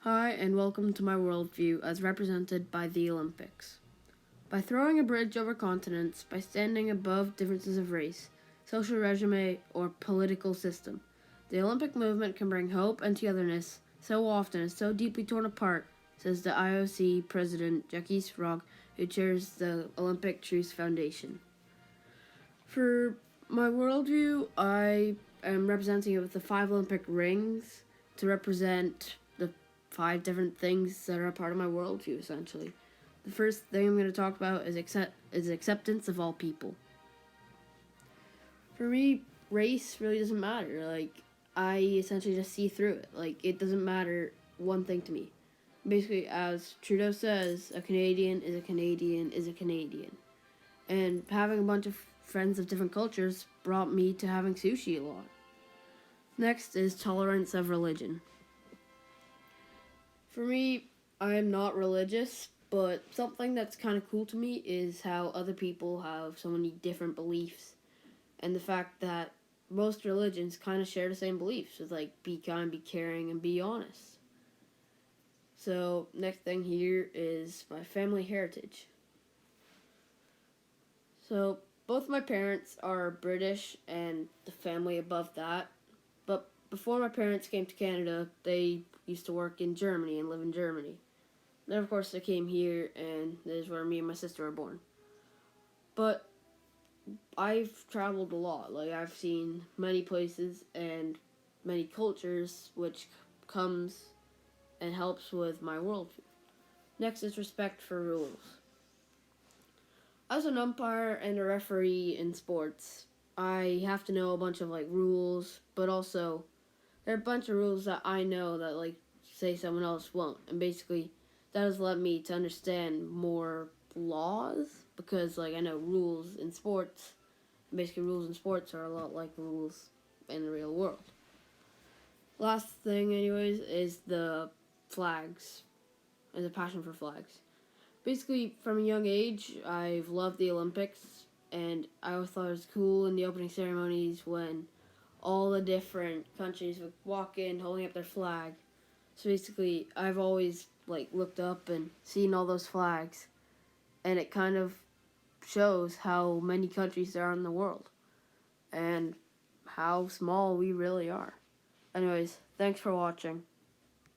Hi, and welcome to my worldview as represented by the Olympics. By throwing a bridge over continents, by standing above differences of race, social regime, or political system, the Olympic movement can bring hope and togetherness so often and so deeply torn apart, says the IOC president Jacques Rogge, who chairs the Olympic Truth Foundation. For my worldview, I am representing it with the 5 Olympic rings to represent the 5 different things that are a part of my worldview, essentially. The first thing I'm going to talk about is acceptance of all people. For me, race really doesn't matter. I essentially just see through it. It doesn't matter one thing to me. Basically, as Trudeau says, a Canadian is a Canadian is a Canadian. And having a bunch of friends of different cultures brought me to having sushi a lot. Next is tolerance of religion. For me, I am not religious, but something that's kind of cool to me is how other people have so many different beliefs, and the fact that most religions kind of share the same beliefs with be kind, be caring, and be honest. So, next thing here is my family heritage. So, both my parents are British and the family above that. But before my parents came to Canada, they used to work in Germany and live in Germany. Then, of course, they came here, and this is where me and my sister were born. But I've traveled a lot. I've seen many places and many cultures, which comes and helps with my worldview. Next is respect for rules. As an umpire and a referee in sports, I have to know a bunch of rules, but also there are a bunch of rules that I know that say someone else won't, and basically that has led me to understand more laws because I know rules in sports. And basically, rules in sports are a lot like rules in the real world. Last thing, anyways, is the flags, and the passion for flags. Basically, from a young age, I've loved the Olympics, and I always thought it was cool in the opening ceremonies when all the different countries would walk in holding up their flag. So basically, I've always looked up and seen all those flags, and it kind of shows how many countries there are in the world and how small we really are. Anyways, thanks for watching.